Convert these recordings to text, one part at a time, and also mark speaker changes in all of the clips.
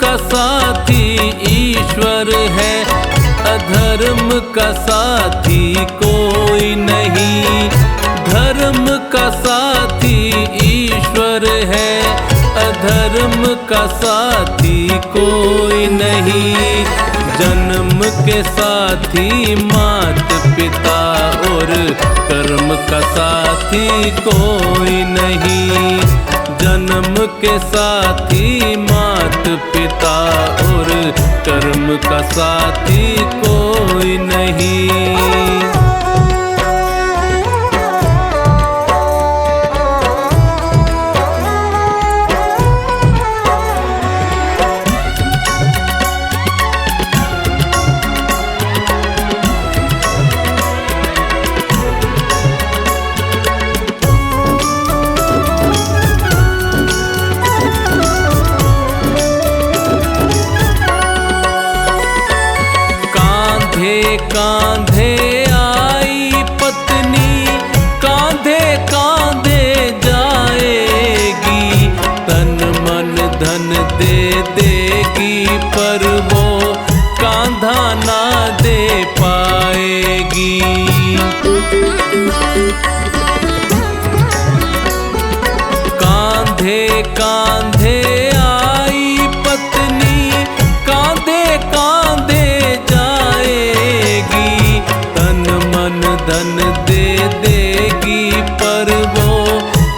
Speaker 1: का साथी ईश्वर है, अधर्म का साथी कोई नहीं। धर्म का साथी ईश्वर है, अधर्म का साथी कोई नहीं। जन्म के साथी मात पिता और कर्म का साथी कोई नहीं। जन्म के साथी मात पिता और कर्म का साथी कोई नहीं। कांधे आई पत्नी, कांधे कांधे जाएगी। तन मन धन दे देगी, पर वो कांधा ना दे पाएगी। कांधे कांधे आई पत्नी, कांधे कांधे धन दे देगी, पर वो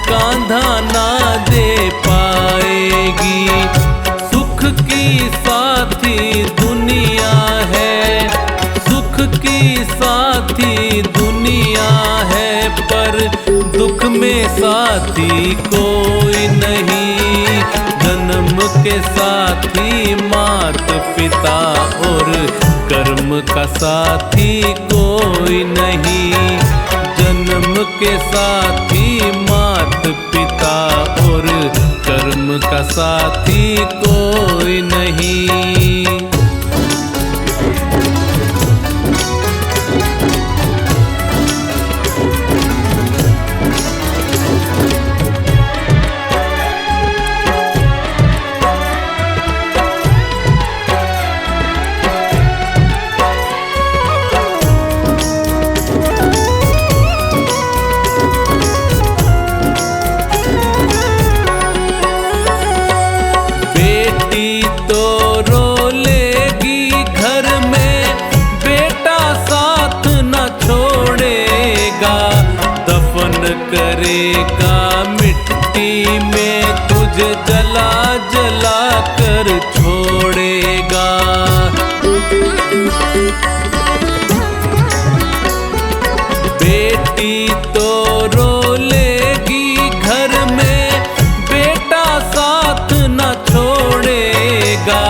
Speaker 1: कांधा ना दे पाएगी। सुख की साथी दुनिया है, सुख की साथी दुनिया है, पर दुख में साथी कोई नहीं। जन्म के साथी मात पिता और कर्म का साथी कोई नहीं। जन्म के साथी मात पिता और कर्म का साथी कोई नहीं। करेगा मिट्टी में तुझे जला जला कर छोड़ेगा। बेटी तो रो लेगी घर में, बेटा साथ न छोड़ेगा।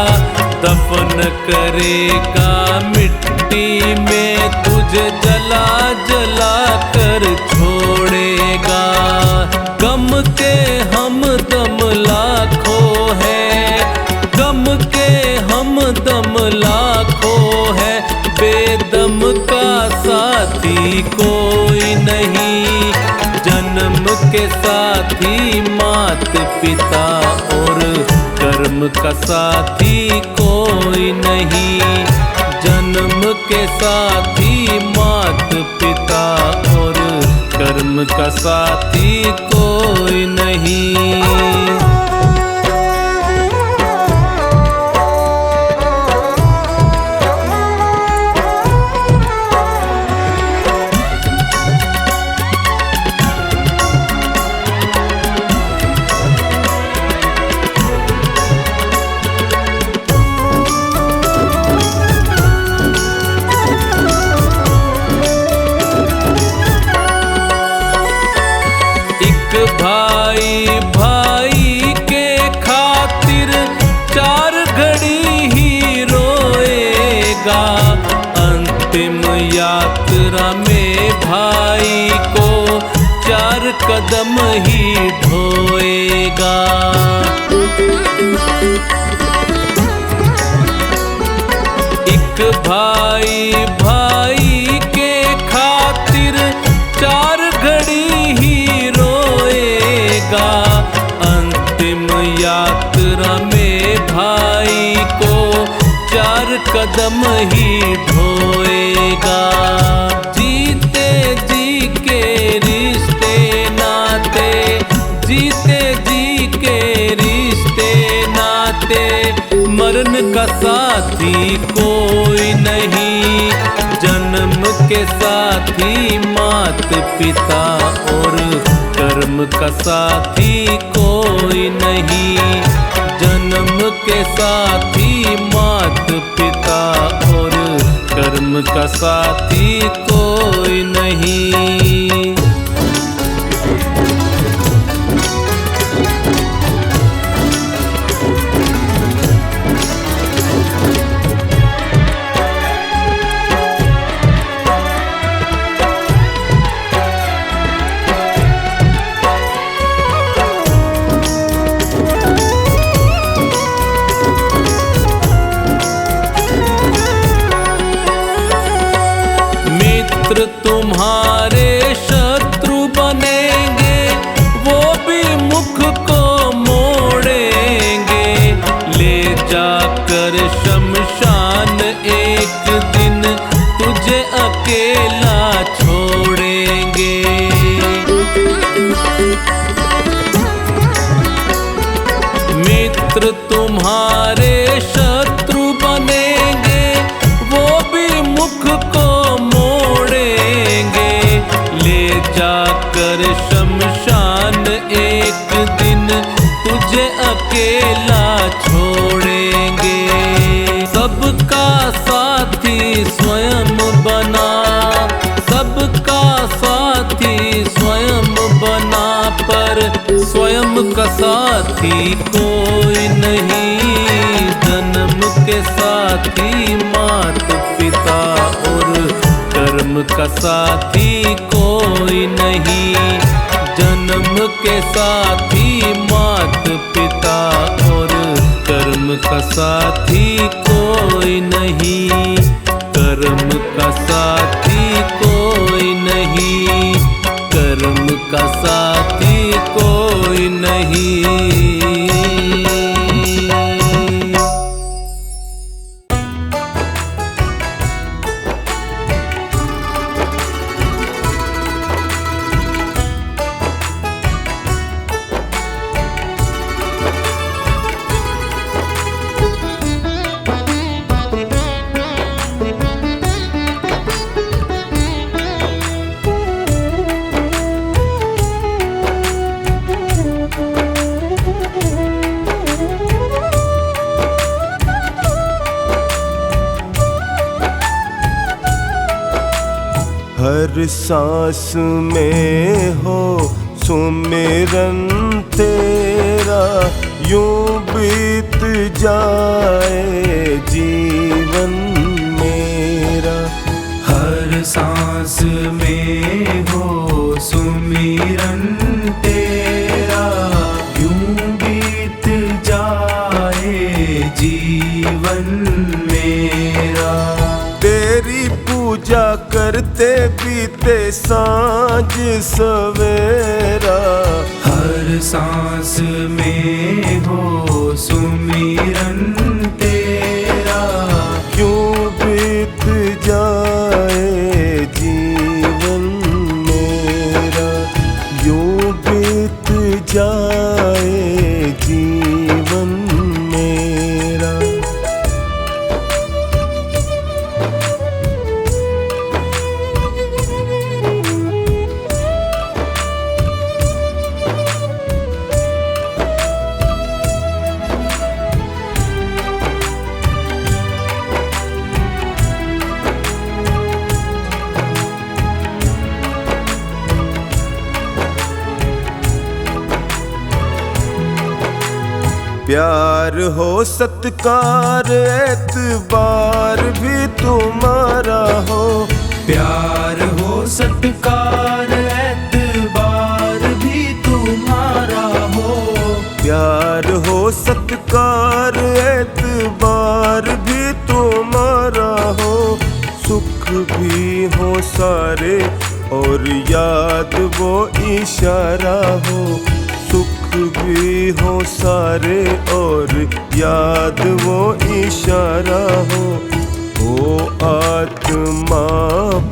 Speaker 1: दफन करेगा मिट्टी में तुझे जला जला कर छोड़ेगा। गम के हम दम लाखों है, गम के हम दम लाखों है, बेदम का साथी कोई नहीं। जन्म के साथी मात पिता और कर्म का साथी कोई नहीं। जन्म के साथी मात पिता और कर्म का साथी कोई नहीं। भाई भाई के खातिर 4 घड़ी ही रोएगा। अंतिम यात्रा में भाई को 4 कदम ही ढोएगा। एक भाई भाई के खातिर 4 घड़ी ही रोएगा। अंतिम यात्रा में भाई को चार कदम ही ढोएगा। जीते जी के रिश्ते नाते, जीते जी के रिश्ते नाते, मरण का साथी कोई नहीं। जन्म के साथी मात पिता और कर्म का साथी कोई नहीं। जन्म के साथी मात पिता और कर्म का साथी कोई नहीं। मित्र तुम्हारे शत्रु बनेंगे, वो भी मुख को मोड़ेंगे। ले जाकर शमशान एक दिन तुझे अकेला छोड़ेंगे। मित्र तुम्हारे शत्रु बनेंगे, वो भी मुख को ले जाकर शमशान एक दिन तुझे अकेला छोड़ेंगे। सबका साथी स्वयं बना, सबका साथी स्वयं बना, पर स्वयं का साथी कोई नहीं। जन्म के साथी मात पिता और कर्म का साथी कोई नहीं। जन्म के साथी मात पिता और कर्म का साथी कोई नहीं। कर्म का साथी कोई नहीं। कर्म का साथी कोई नहीं।
Speaker 2: हर सांस में हो सुमिरन तेरा, यूं बीत जाए जीवन मेरा।
Speaker 3: हर सांस में हो सुमिरन तेरा, यूं बीत जाए जीवन मेरा।
Speaker 2: तेरी पूजा करते बीते सांझ सवेरा।
Speaker 3: हर सांस में हो सुमिरन तेरा,
Speaker 2: यूं बीत जाए जीवन मेरा। यूं बीत जाए जीवन मेरा। प्यार हो सत्कार एतबार भी तुम्हारा हो।
Speaker 3: प्यार हो सत्कार एतबार भी तुम्हारा हो।
Speaker 2: प्यार हो सत्कार एतबार भी तुम्हारा हो। सुख भी हो सारे और याद वो इशारा हो। सुख भी हो सारे और याद वो इशारा हो आत्मा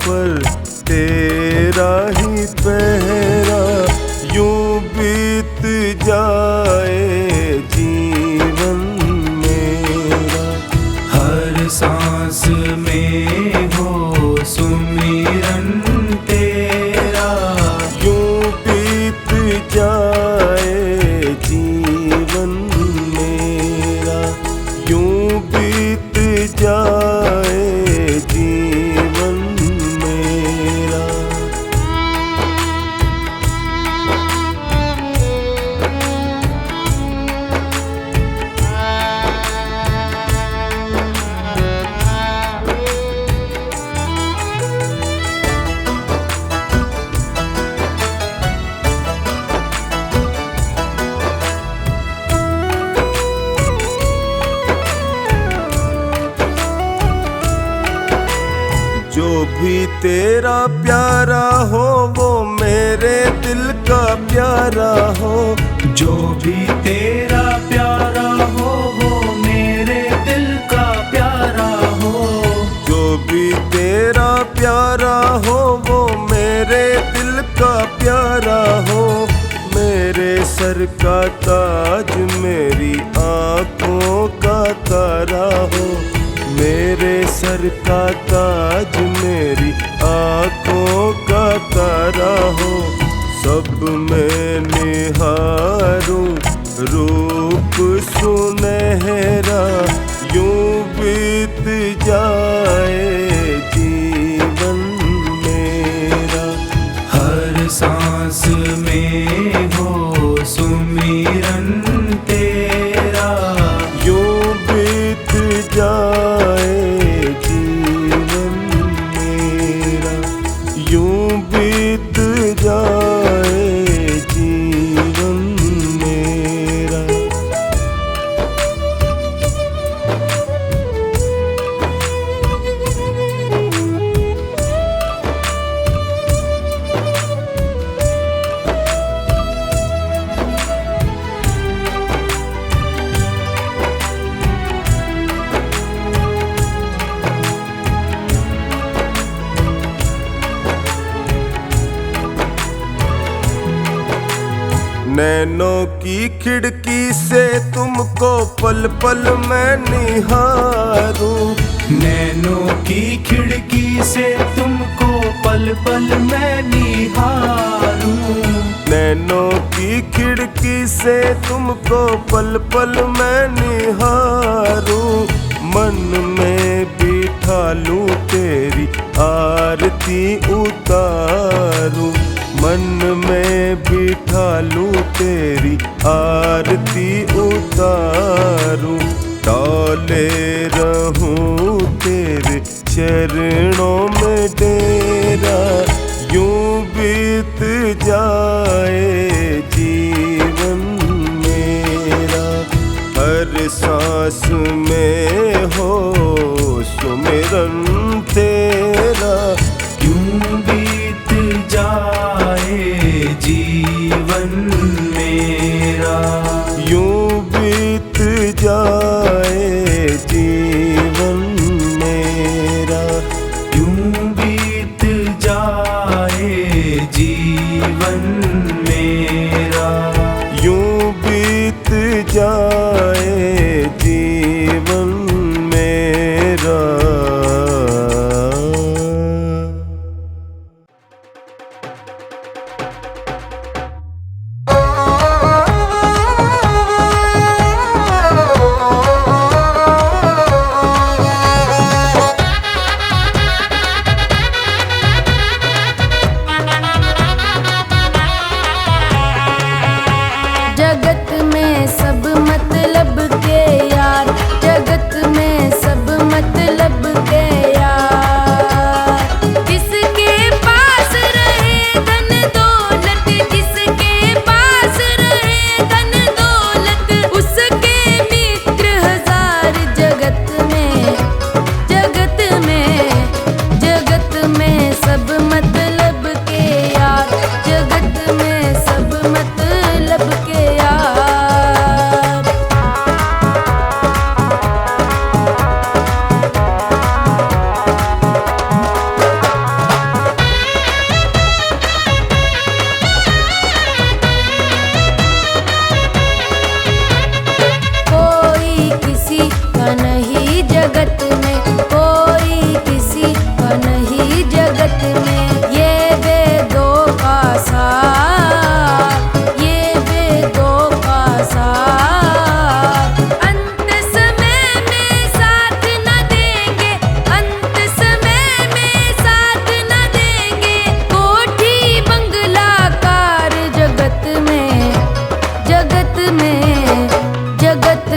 Speaker 2: पर तेरा ही पहरा, यूं बीत जाए जीवन मेरा।
Speaker 3: हर सांस में हो सुमिरन तेरा,
Speaker 2: यूं बीत जाए जीवन मेरा, यूं बीत जाए जीवन मेरा। जो भी तेरा प्यारा हो वो मेरे दिल का प्यारा हो,
Speaker 3: जो भी तेरा प्यारा हो वो मेरे दिल का प्यारा हो,
Speaker 2: जो भी तेरा प्यारा हो वो मेरे दिल का प्यारा हो। मेरे सर का ताज मेरी आँखों का तारा हो, मेरे सर का ताज मेरी आँखों का तारा हो। सब में निहारूं रूप सुनहरा, यूं बीत जाए जीवन मेरा।
Speaker 3: हर सांस में हो सुमिरन तेरा,
Speaker 2: यूं बीत जाए जीवन मेरा, यूं बीत जाए जीवन मेरा। नैनों की खिड़की से तुमको पल पल मैं निहारूं,
Speaker 3: नैनों की खिड़की से तुमको पल पल मैं निहारूं,
Speaker 2: नैनों की खिड़की से तुमको पल पल मैं निहारूं। मन में बिठा लूं तेरी आरती उतारूं, मन में बिठा लूं तेरी आरती उतारूं। डोले रहूं तेरे चरणों में डेरा, यूं बीत जाए जीवन मेरा। हर सांस में हो सुमिरन तेरा,
Speaker 3: यूं बीत जाए जीवन मेरा,
Speaker 2: यूं बीत जाए जीवन मेरा,
Speaker 3: यूं बीत जाए जीवन मेरा,
Speaker 2: यूं बीत जाए जीवन मेरा।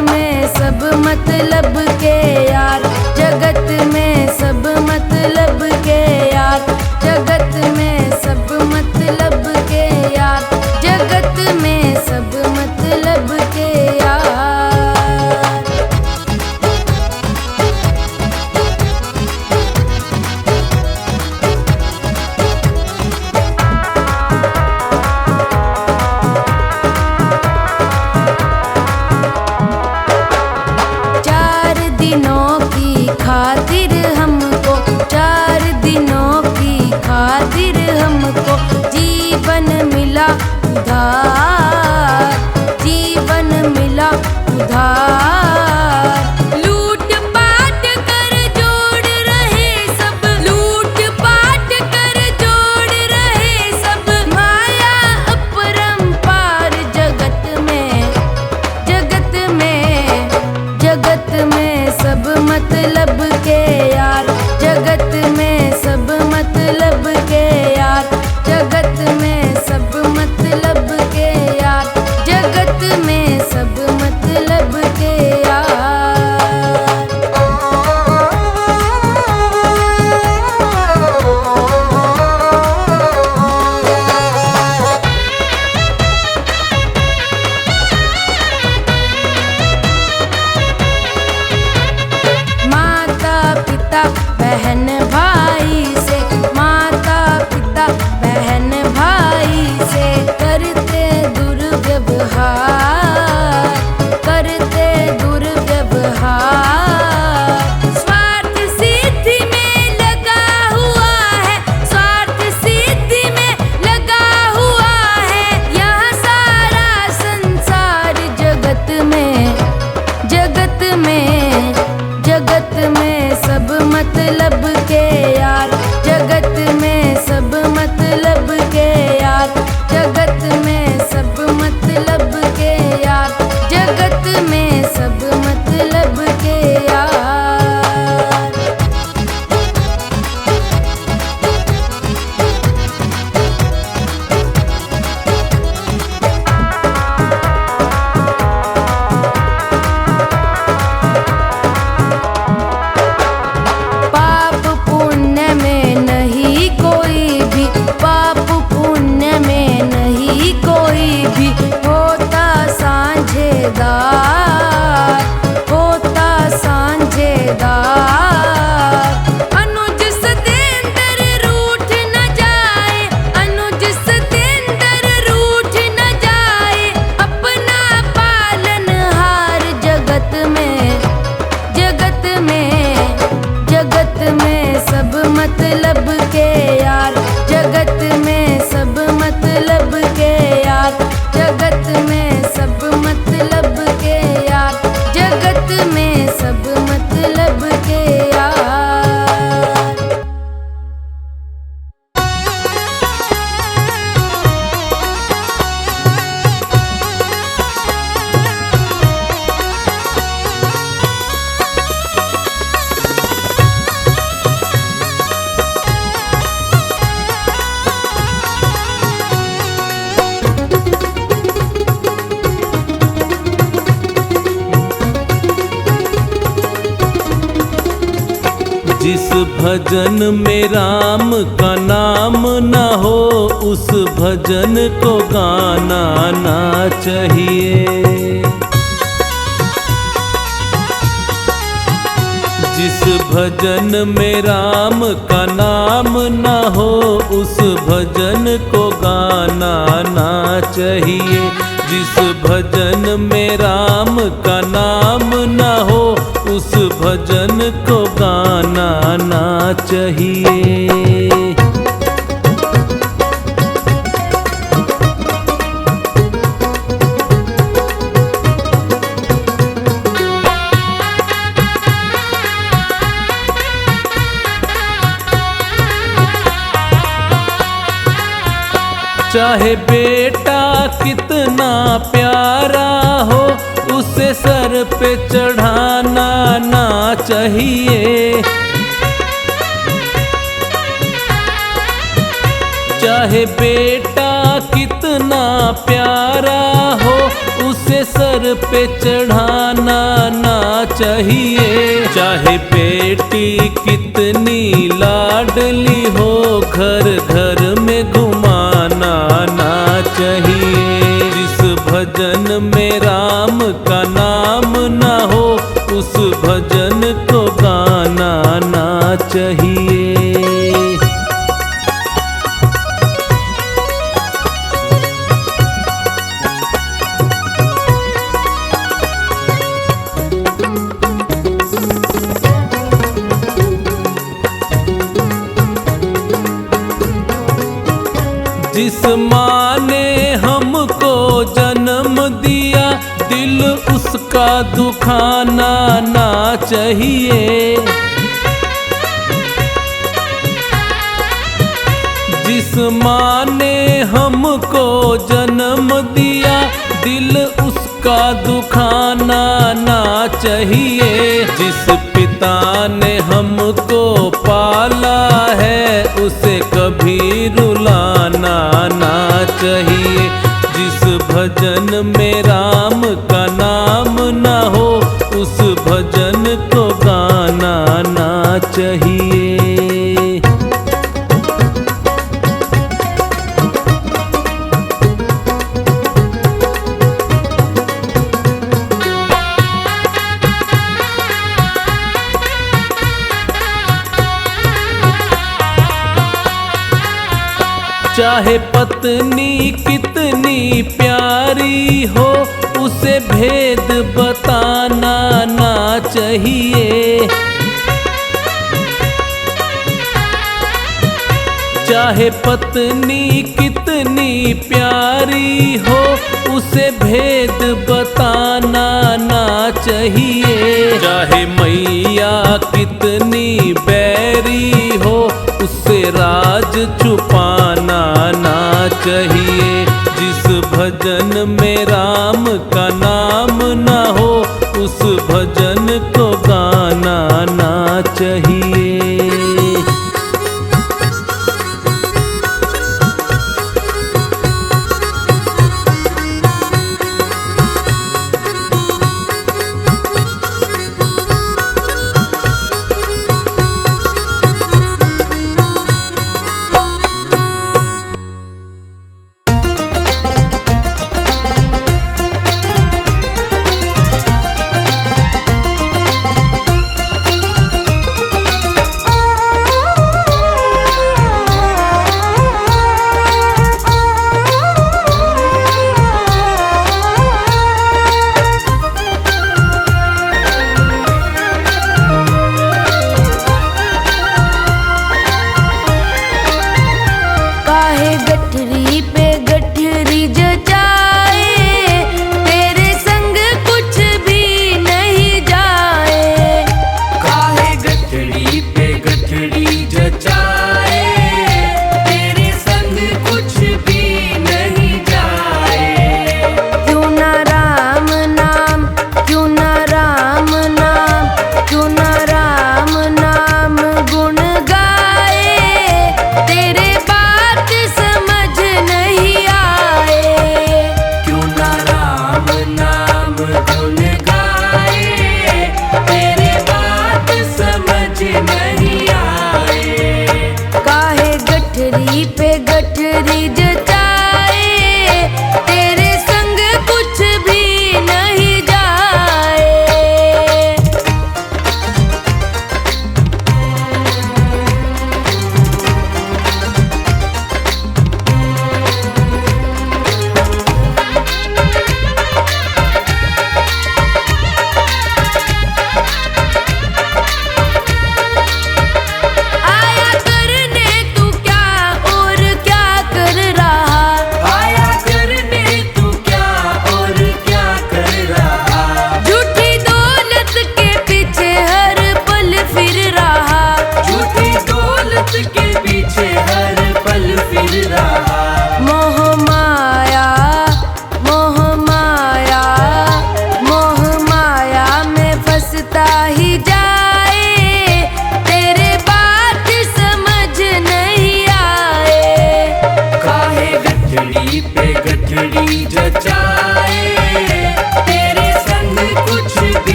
Speaker 4: में सब मतलब के यार, जगत में सब मतलब के यार, जगत में सब मतलब के यार, जगत में सब मतलब के यार। चार दिनों की खातिर हमको, चार दिनों की खातिर हमको जीवन मिला उधार, जीवन मिला उधार। लूट पाट कर जोड़ रहे सब, लूट पाट कर जोड़ रहे सब, माया अपरंपार जगत में, जगत में, जगत में सब मतलब के यार, जगत में सब मतलब के यार, जगत में सब मतलब के यार, जगत में सब मतलब के यार। माता पिता बहन भाई से, माता पिता बहन भाई से करते दुर्व्यवहार, करते दुर्व्यवहार। स्वार्थ सिद्धि में लगा हुआ है, स्वार्थ सिद्धि में लगा हुआ है यह सारा संसार। जगत में, जगत में, जगत में सब मतलब के यार, जगत में सब मतलब के यार, जगत में सब मतलब के यार, जगत में सब मतलब के यार। पाप पुण्य में नहीं कोई भी, पाप पुण्य में नहीं कोई भी होता साझेदार, होता साझेदार। अनुज सतेंद्र रूठ न जाए, अनुज सतेंद्र रूठ न जाए अपना पालनहार। जगत में, जगत में, जगत में सब मतलब के यार, जगत में सब मतलब के यार, जगत में सब मतलब के यार, जगत में सब मतलब के यार।
Speaker 1: जिस भजन में राम का नाम न हो उस भजन को गाना ना चाहिए। जिस भजन में राम का नाम न हो उस भजन को गाना ना चाहिए। जिस भजन में राम का नाम न हो उस भजन को गाना ना चाहिए। चाहे बेटा कितना प्यारा हो उसे सर पे चढ़ाना ना चाहिए। चाहे बेटा कितना प्यारा हो उसे सर सर पे चढ़ाना ना चाहिए। चाहे बेटी कितनी लाडली हो, घर घर में घुमाना ना चाहिए। जिस भजन में राम का नाम ना हो, उस भजन को गाना ना चाहिए। जिस माँ ने हमको जन्म दिया, दिल उसका दुखाना ना चाहिए। जिस माँ ने हमको जन्म दिया, दिल उसका दुखाना ना चाहिए। जिस पिता ने हमको पाला है, उसे कभी रुलाना ना चाहिए। जिस भजन में राम का नाम ना हो, उस भजन को गाना ना चाहिए। चाहे पत्नी कितनी प्यारी हो, उसे भेद बताना ना चाहिए। चाहे पत्नी कितनी प्यारी हो, उसे भेद बताना ना चाहिए। चाहे मैया कितनी बैरी हो, उससे राज छुपाना ना चाहिए। जिस भजन में राम का नाम ना हो, उस भजन को गाना ना चाहिए।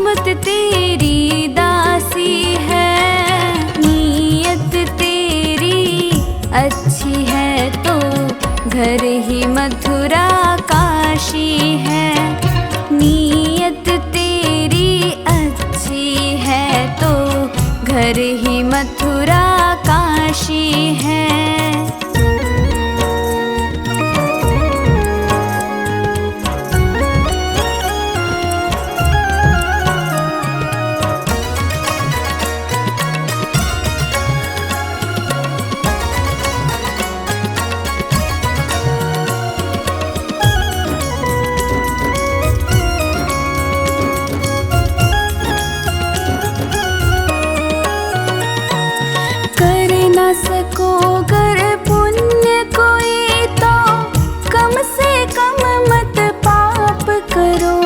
Speaker 4: किस्मत तेरी दासी है, नीयत तेरी अच्छी है तो घर ही मथुरा काशी है। नीयत तेरी अच्छी है तो घर ही मथुरा काशी है। सको कर पुण्य कोई तो कम से कम मत पाप करो।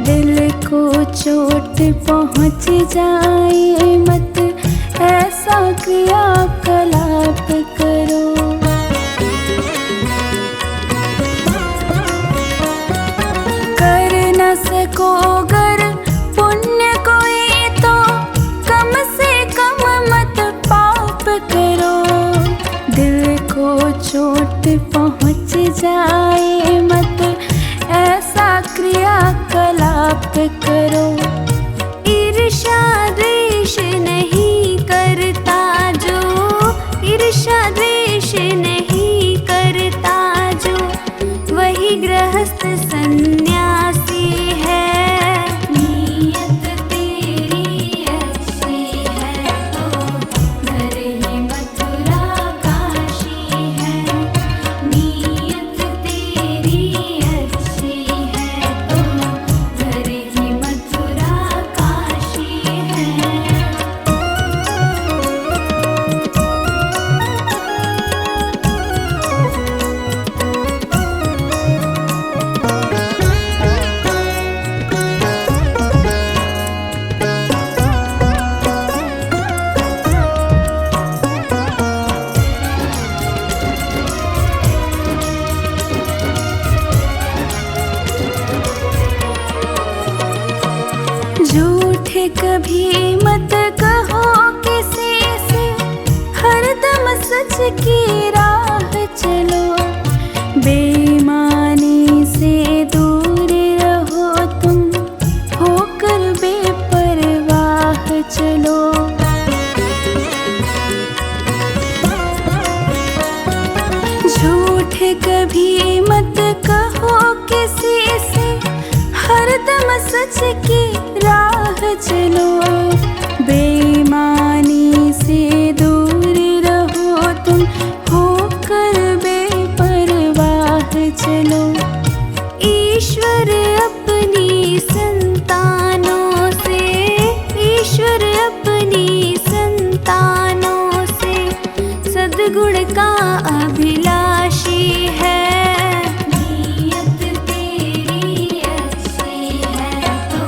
Speaker 4: दिल को चोट पहुँच जाए मत ऐसा क्रियाकलाप करो। कर न सको गर पुण्य कोई तो कम से कम मत पाप करो। दिल को चोट पहुँच जाए मत ऐसा क्रियाकलाप करो। ईर्ष्या द्वेष नहीं करता जो, ईर्ष्या द्वेष नहीं करता जो, वही गृहस्थ सन्यासी है। नीयत तेरी अच्छी है तो घर ही मथुरा काशी है। नीयत तेरी अच्छी है तो घर ही मथुरा काशी है। झूठ कभी मत कहो किसी से, हरदम सच की राह चलो। बेईमानी से दूर रहो तुम, होकर बेपरवाह चलो। झूठ कभी मत कहो किसी से, हरदम सच की राह चलो। बेईमानी से दूर रहो तुम, होकर बेपरवाह चलो। ईश्वर अपनी संतानों से, ईश्वर अपनी संतानों से सद्गुण का अभिलाषी है। नीयत तेरी अच्छी है तो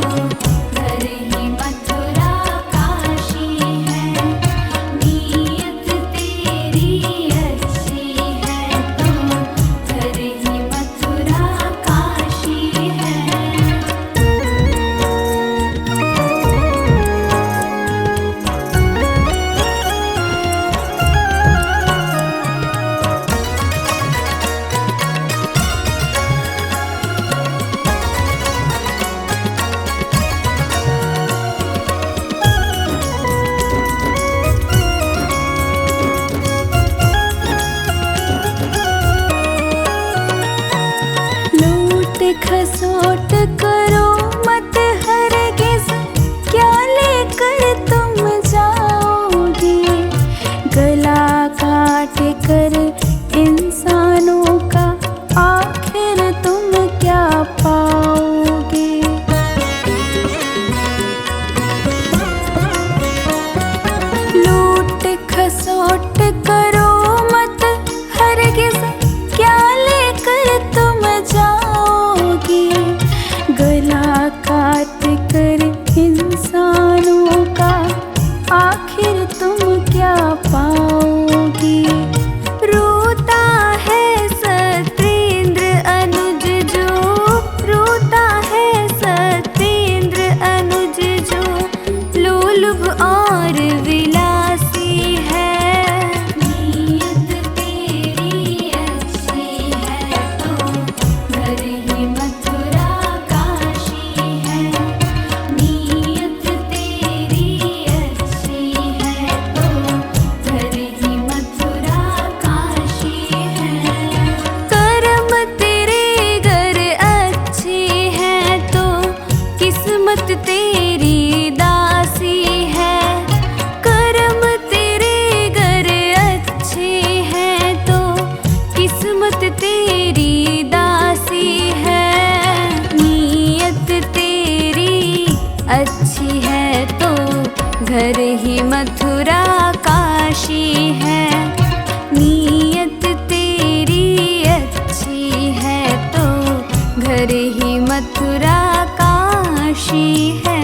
Speaker 4: घर ही मथुरा काशी है। नीयत तेरी अच्छी है तो घर ही मथुरा काशी है। लूट खसोट करो मत हरगिज़, क्या लेकर तुम जाओगे। गला काट कर इंसानों का आखिर तुम क्या पाओगे। लूट खसोट करो मत हरगिज़, क्या लेकर तुम जाओगे। गला काट कर इंसानों का आखिर तुम क्या पाओगे। रोता है सत्येंद्र अनुज जो, रोता है सत्येंद्र अनुज किस्मत तेरी दासी है, कर्म तेरे गर अच्छे हैं तो किस्मत तेरी दासी है। नीयत तेरी अच्छी है तो घर ही मथुरा काशी है। नीयत तेरी अच्छी है तो घर ही मथुरा काशी है।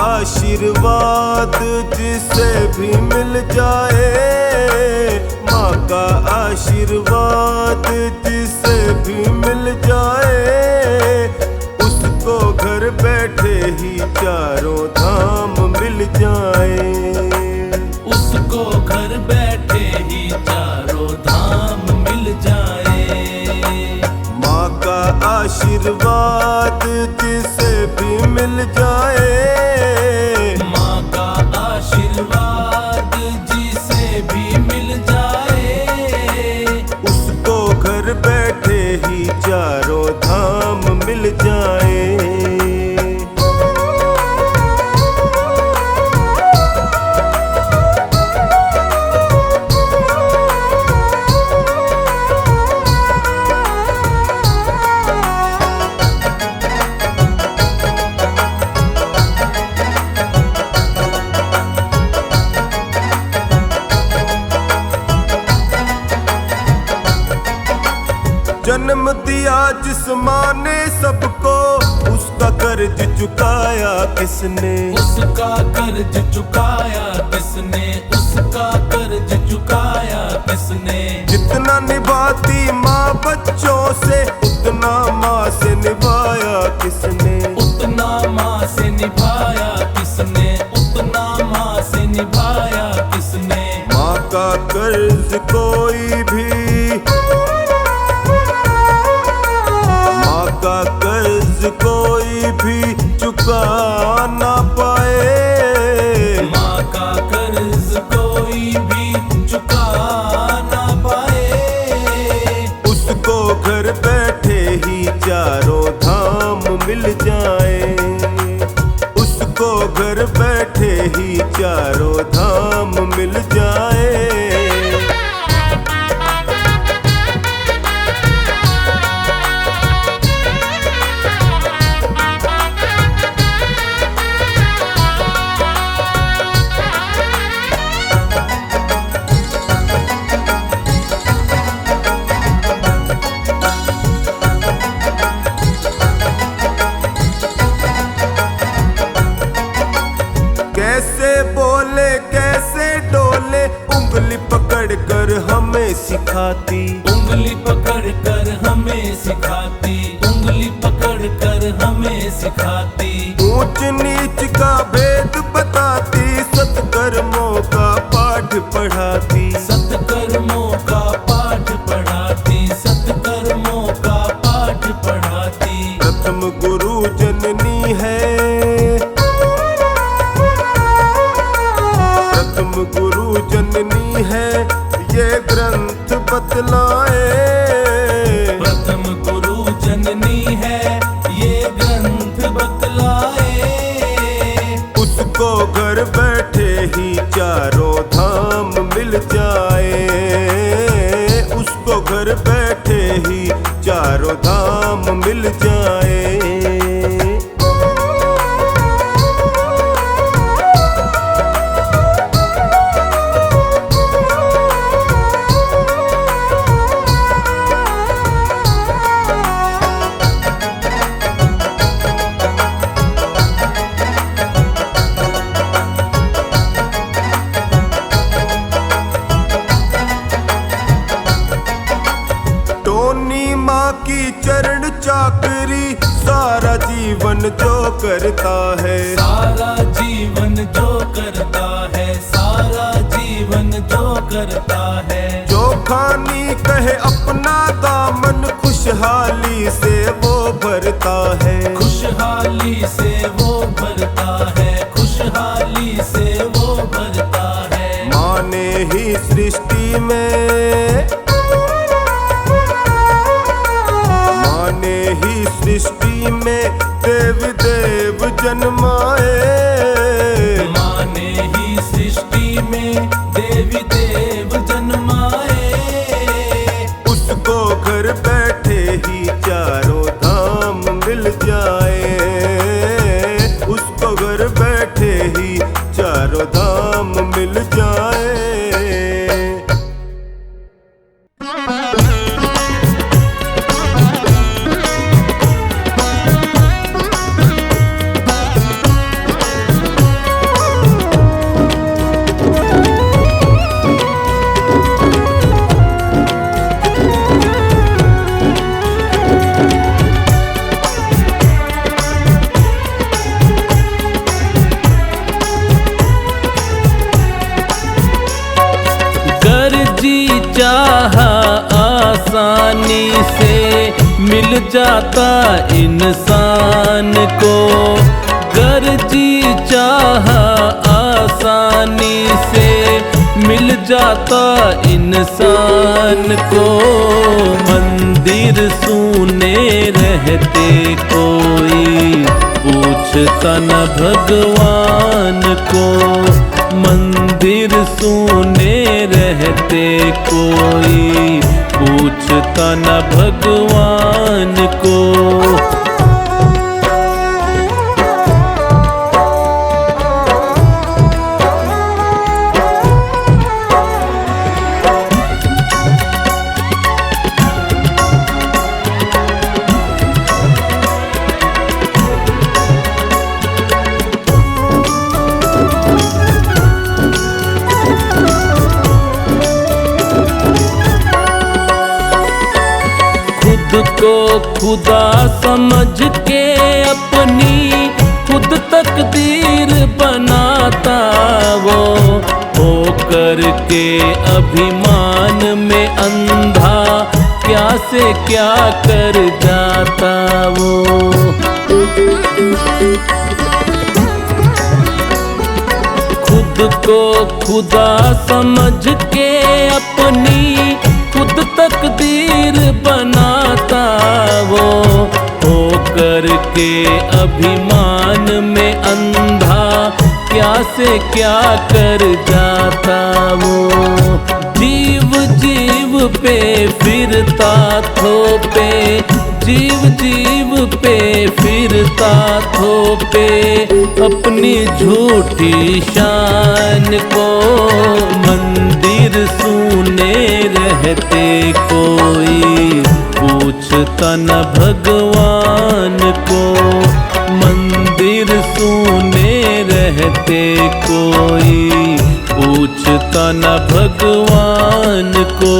Speaker 2: आशीर्वाद जिसे भी मिल जाए, माँ का आशीर्वाद जिसे भी मिल जाए, उसको घर बैठे ही चारों धाम मिल जाए।
Speaker 1: उसको घर बैठे ही चारों धाम मिल जाए।
Speaker 2: माँ का आशीर्वाद जिसे भी मिल जाए,
Speaker 1: माँ का आशीर्वाद जिसे भी मिल जाए,
Speaker 2: उसको घर बैठे ही चारों धाम मिल जाए। जन्म दिया जिस माँ ने सबको, उसका कर्ज चुकाया किसने?
Speaker 1: उसका कर्ज चुकाया किसने? उसका कर्ज चुकाया किसने?
Speaker 2: जितना निभाती माँ बच्चों से, उतना माँ से निभाया किसने?
Speaker 1: उतना माँ से निभाया किसने? उतना माँ से निभाया किसने?
Speaker 2: माँ का कर्ज कोई भी, का कर्ज कोई भी चुका ना पाए।
Speaker 1: माँ का कर्ज कोई भी चुका ना पाए।
Speaker 2: उसको घर बैठे ही चारों धाम मिल जाए। उसको घर बैठे ही चारों धाम मिल जाए। कैसे बोले कैसे डोले, उंगली पकड़ कर हमें सिखाती।
Speaker 1: उंगली पकड़ कर हमें सिखाती। उंगली पकड़ कर हमें सिखाती।
Speaker 2: ऊंच नीच का भेद बताती, सत्कर्मों का पाठ पढ़ाती।
Speaker 1: सत्कर्मों का पाठ पढ़ाती। सत्कर्मों का पाठ पढ़ाती।
Speaker 2: प्रथम गुरु जननी है, गुरु जननी है, ये ग्रंथ बतलाए।
Speaker 1: प्रथम गुरु जननी है, ये ग्रंथ बतलाए।
Speaker 2: उसको घर बैठे ही चारों धाम मिल जाए। उसको घर बैठे ही चारों धाम मिल जाए। की चरण चाकरी सारा जीवन जो करता है।
Speaker 1: सारा जीवन जो करता है। सारा जीवन जीवन जो करता है।
Speaker 2: जो खानी कहे अपना दामन खुशहाली से वो भरता है।
Speaker 1: खुशहाली से वो भरता है, खुशहाली से वो भरता है।
Speaker 2: माँ ने ही सृष्टि में, माँ ने ही सृष्टि में देव देव जन्माए।
Speaker 1: माँ ने ही सृष्टि में देवी देव जन्माए।
Speaker 2: उसको घर बैठे ही चारों धाम मिल जाए। उसको घर बैठे ही चारों धाम मिल जाए।
Speaker 1: चाहा आसानी से मिल जाता इंसान को। गर्जी चाहा आसानी से मिल जाता इंसान को। मंदिर सूने रहते कोई पूछता न भगवान को। मंदिर सूने रहते कोई पूछता न भगवान को। को खुदा समझ के अपनी खुद तकदीर बनाता वो। होकर के अभिमान में अंधा क्या से क्या कर जाता वो। खुद को खुदा समझ के अपनी खुद तकदीर बनाता वो। होकर के अभिमान में अंधा क्या से क्या कर जाता वो। जीव जीव पे फिरता थोपे, जीव जीव पे फिरता थोपे अपनी झूठी शान को। मंदिर सूने रहते कोई पूछता न भगवान को। मंदिर सूने रहते कोई पूछता न भगवान को।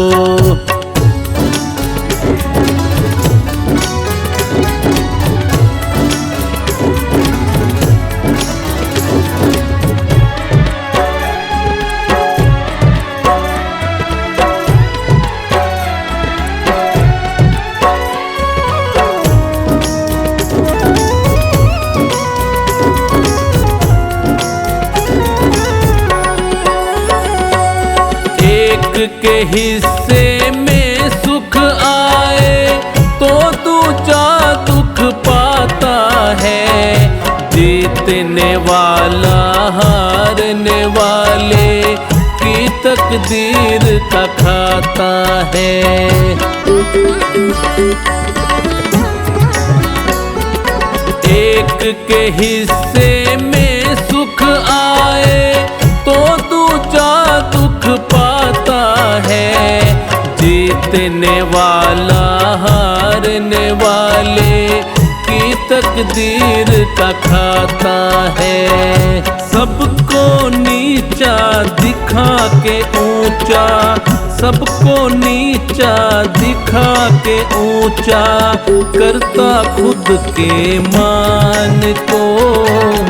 Speaker 1: के हिस्से में सुख आए तो दूजा दुख पाता है। जीतने वाला हारने वाले की तकदीर का खाता है। एक के हिस्से में सुख आए तो दूजा दुख पाता है। जीतने वाला हारने वाले की तकदीर का खाता है। सबको नीचा दिखा के ऊंचा, सबको नीचा दिखा के ऊंचा करता खुद के मान को।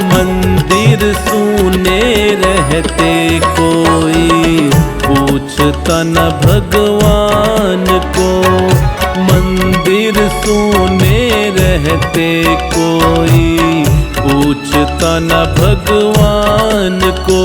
Speaker 1: मंदिर सूने रहते कोई पूछता न भगवान को। मंदिर सूने रहते कोई पूछता न भगवान को।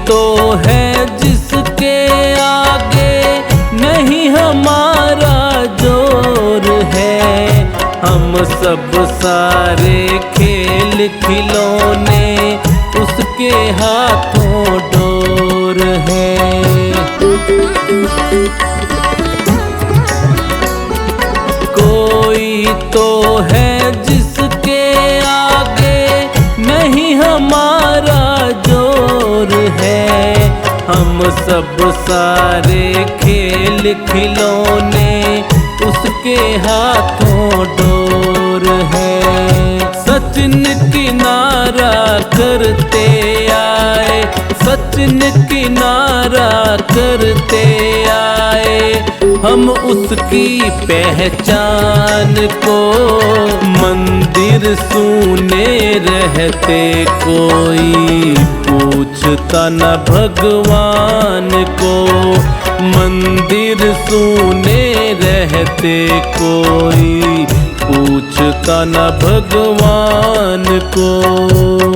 Speaker 1: तो है जिसके आगे नहीं हमारा जोर है। हम सब सारे खेल खिलौने उसके हाथों डोर है। कोई तो है जिसके आगे नहीं हमारा जोर है। हम सब सारे खेल खिलौने उसके हाथों डोर है। सचिन किनारा करते आए, सचिन किनारा करते आए हम उसकी पहचान को। मंदिर सूने रहते कोई पूछता न भगवान को। मंदिर सूने रहते कोई पूछता न भगवान को।